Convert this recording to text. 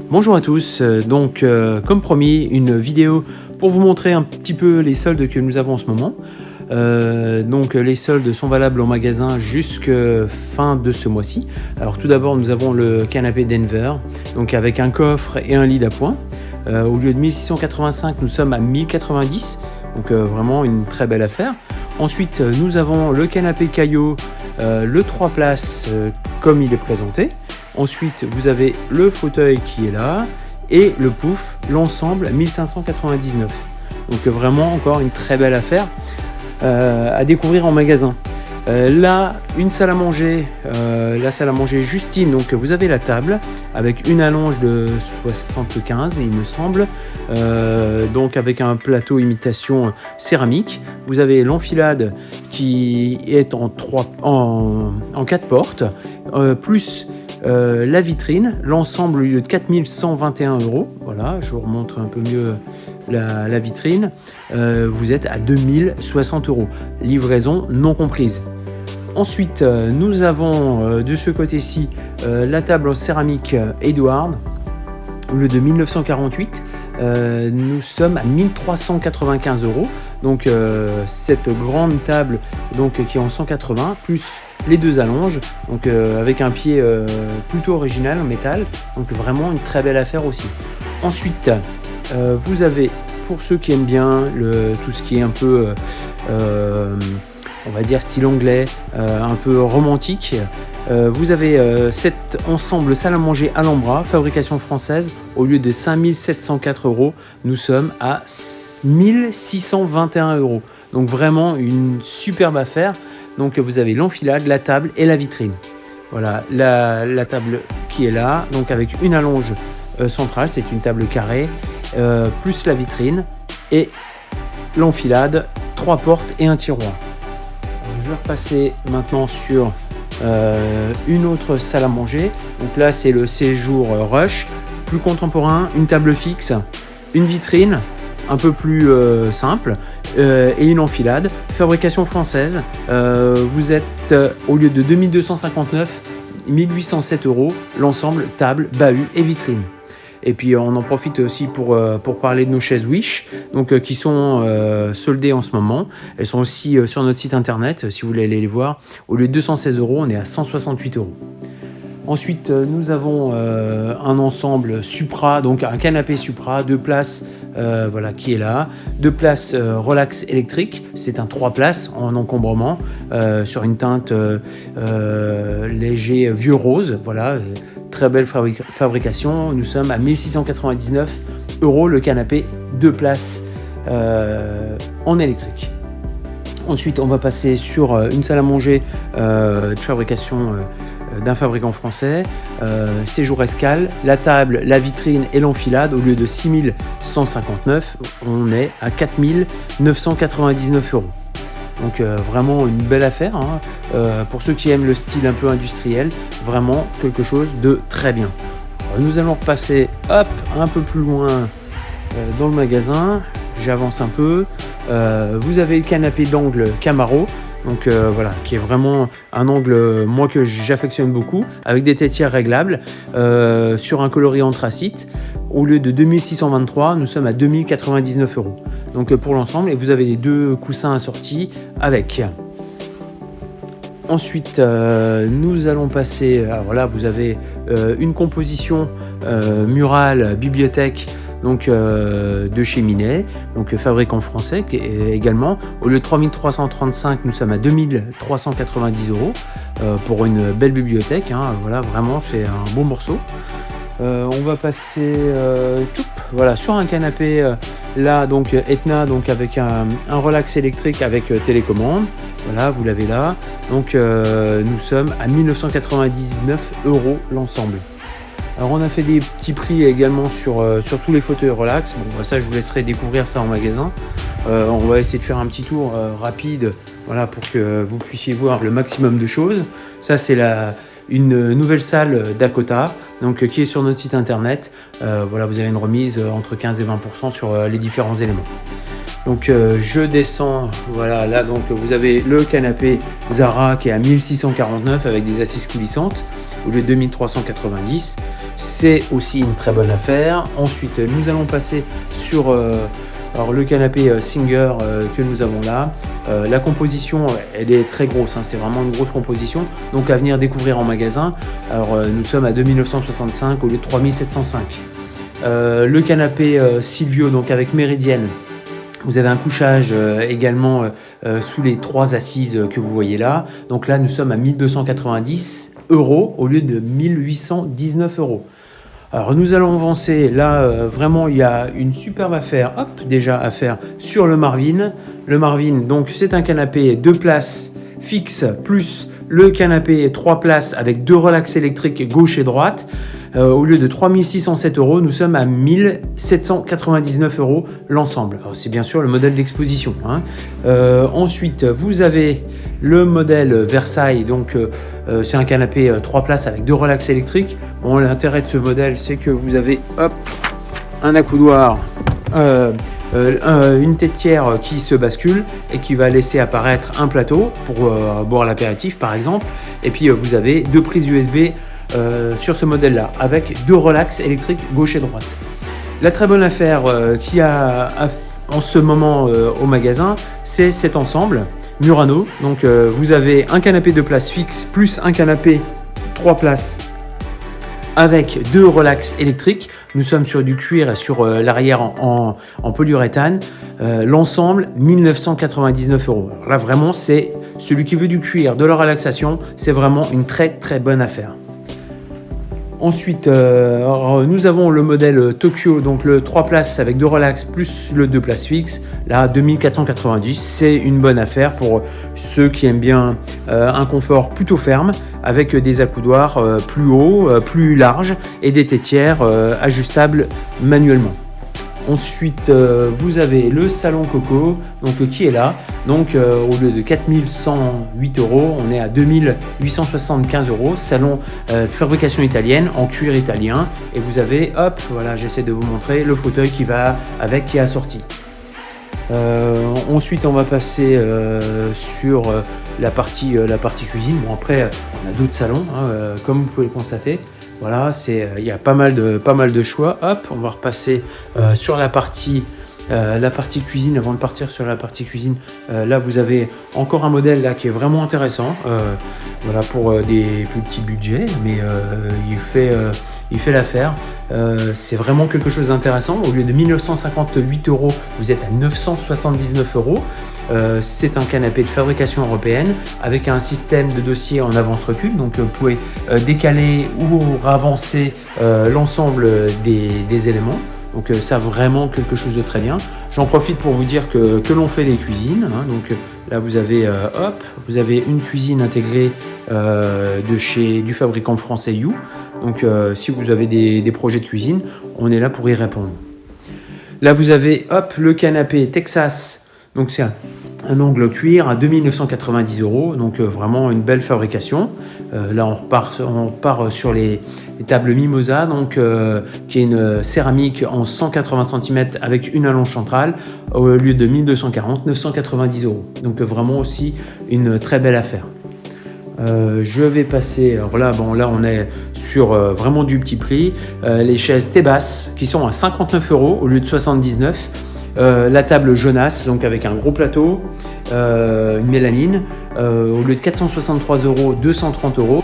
Bonjour à tous, comme promis, une vidéo pour vous montrer un petit peu les soldes que nous avons en ce moment. Les soldes sont valables en magasin jusqu'à fin de ce mois-ci. Alors tout d'abord, nous avons le canapé Denver, donc avec un coffre et un lit d'appoint. Au lieu de 1685, nous sommes à 1090, donc vraiment une très belle affaire. Ensuite, nous avons le canapé Caillot, le 3 places comme il est présenté. Ensuite, vous avez le fauteuil qui est là et le pouf, l'ensemble à 1599. Donc vraiment encore une très belle affaire à découvrir en magasin. Là, une salle à manger, la salle à manger Justine. Donc vous avez la table avec une allonge de 75, il me semble, donc avec un plateau imitation céramique. Vous avez l'enfilade qui est en 4 portes, plus la vitrine, l'ensemble au lieu de 4121 €. Voilà, je vous remontre un peu mieux la vitrine. Vous êtes à 2060 €, livraison non comprise. Ensuite, nous avons de ce côté-ci la table en céramique Edward. Au lieu de 1948, nous sommes à 1395 €. Donc cette grande table qui est en 180 plus les deux allonges, donc avec un pied plutôt original en métal, donc vraiment une très belle affaire aussi. Ensuite, vous avez, pour ceux qui aiment bien tout ce qui est un peu on va dire style anglais, un peu romantique, vous avez cet ensemble salle à manger Alhambra, fabrication française. Au lieu de 5704 €, nous sommes à 1621 €. Donc vraiment une superbe affaire. Donc vous avez l'enfilade, la table et la vitrine. Voilà, la table qui est là, donc avec une allonge centrale, c'est une table carrée, plus la vitrine et l'enfilade, 3 portes et un tiroir. Alors, je vais repasser maintenant sur une autre salle à manger. Donc là, c'est le séjour Rush, plus contemporain, une table fixe, une vitrine, un peu plus simple, et une enfilade, fabrication française. Vous êtes au lieu de 2259, 1807 €, l'ensemble table, bahut et vitrine. Et puis on en profite aussi pour parler de nos chaises Wish, donc qui sont soldées en ce moment. Elles sont aussi sur notre site internet si vous voulez aller les voir. Au lieu de 216 €, on est à 168 €. Ensuite, nous avons un ensemble Supra, donc un canapé Supra, 2 places, qui est là. 2 places relax électrique, c'est un 3 places en encombrement, sur une teinte léger vieux rose. Voilà, très belle fabrication. Nous sommes à 1699 € le canapé 2 places en électrique. Ensuite, on va passer sur une salle à manger de fabrication d'un fabricant français, séjour Escale, la table, la vitrine et l'enfilade. Au lieu de 6159, on est à 4999 €. Donc vraiment une belle affaire, hein. Pour ceux qui aiment le style un peu industriel, vraiment quelque chose de très bien. Alors, nous allons repasser un peu plus loin dans le magasin. J'avance un peu. Vous avez le canapé d'angle Camaro. Donc qui est vraiment un angle moi que j'affectionne beaucoup, avec des tétières réglables sur un coloris anthracite. Au lieu de 2623, nous sommes à 2099 €. Donc pour l'ensemble, et vous avez les 2 coussins assortis avec. Ensuite, nous allons passer. Alors là, vous avez une composition murale bibliothèque. De chez Minet, fabricant français également. Au lieu de 3335, nous sommes à 2390 € pour une belle bibliothèque, hein. Voilà, vraiment c'est un beau morceau. On va passer sur un canapé là, Etna, avec un relax électrique avec télécommande. Voilà, vous l'avez là. Nous sommes à 1999 € l'ensemble. Alors on a fait des petits prix également sur tous les fauteuils relax. Bon, ça je vous laisserai découvrir ça en magasin. On va essayer de faire un petit tour rapide, voilà, pour que vous puissiez voir le maximum de choses. Ça c'est une nouvelle salle Dakota, qui est sur notre site internet. Vous avez une remise entre 15 et 20% sur les différents éléments. Je descends, voilà, là vous avez le canapé Zara qui est à 1649 avec des assises coulissantes au lieu de 2390. c'est aussi une très bonne affaire. Ensuite, nous allons passer sur alors le canapé Singer que nous avons là. La composition, elle est très grosse, hein, c'est vraiment une grosse composition, donc à venir découvrir en magasin. Alors nous sommes à 2965 au lieu de 3705. Le canapé Silvio, donc avec méridienne. Vous avez un couchage également sous les 3 assises que vous voyez là. Donc là, nous sommes à 1290 € au lieu de 1819 €. Alors nous allons avancer. Là, vraiment, il y a une superbe affaire. Hop, déjà à faire sur le Marvin. Le Marvin, donc c'est un canapé 2 places fixe plus le canapé 3 places avec 2 relax électriques gauche et droite. Au lieu de 3607 €, nous sommes à 1799 € l'ensemble. C'est bien sûr le modèle d'exposition, hein. Ensuite, vous avez le modèle Versailles. Donc, c'est un canapé 3 places avec 2 relax électriques. Bon, l'intérêt de ce modèle, c'est que vous avez un accoudoir, une tétière qui se bascule et qui va laisser apparaître un plateau pour boire l'apéritif, par exemple. Et puis, vous avez 2 prises USB sur ce modèle-là, avec 2 relax électriques gauche et droite. La très bonne affaire qu'il y a en ce moment au magasin, c'est cet ensemble Murano. Donc vous avez un canapé 2 places fixe plus un canapé 3 places avec 2 relax électriques. Nous sommes sur du cuir et sur l'arrière en polyuréthane. L'ensemble, 1999 €. Alors là, vraiment, c'est celui qui veut du cuir, de la relaxation, c'est vraiment une très très bonne affaire. Ensuite, nous avons le modèle Tokyo, donc le 3 places avec 2 relax plus le 2 places fixe. Là, 2490, c'est une bonne affaire pour ceux qui aiment bien un confort plutôt ferme, avec des accoudoirs plus hauts, plus larges et des tétières ajustables manuellement. Ensuite, vous avez le salon Coco, donc qui est là. Donc, au lieu de 4108 €, on est à 2875 €. Salon de fabrication italienne en cuir italien. Et vous avez, hop, voilà, j'essaie de vous montrer le fauteuil qui va avec, qui est assorti. Ensuite, on va passer sur la partie cuisine. Bon, après, on a d'autres salons, hein, comme vous pouvez le constater. Voilà, il y a pas mal de choix. Hop, on va repasser sur la partie cuisine. Avant de partir sur la partie cuisine, là vous avez encore un modèle là qui est vraiment intéressant. Voilà, pour des plus petits budgets, mais il fait l'affaire. C'est vraiment quelque chose d'intéressant. Au lieu de 1958 €, vous êtes à 979 €. C'est un canapé de fabrication européenne avec un système de dossier en avance-recul, donc vous pouvez décaler ou avancer l'ensemble des éléments. Donc ça, vraiment quelque chose de très bien. J'en profite pour vous dire que l'on fait les cuisines, hein. Donc là vous avez vous avez une cuisine intégrée du fabricant français You. Donc si vous avez des projets de cuisine, on est là pour y répondre. Là vous avez le canapé Texas. Donc c'est un angle cuir à 2990 €, donc vraiment une belle fabrication. Là on repart sur les tables Mimosa, donc qui est une céramique en 180 cm avec une allonge centrale, au lieu de 1240, 990 €. Donc vraiment aussi une très belle affaire. Je vais passer, alors là on est sur vraiment du petit prix, les chaises Tebas qui sont à 59 € au lieu de 79. La table Jonas, donc avec un gros plateau, une mélamine, au lieu de 463 €, 230 €.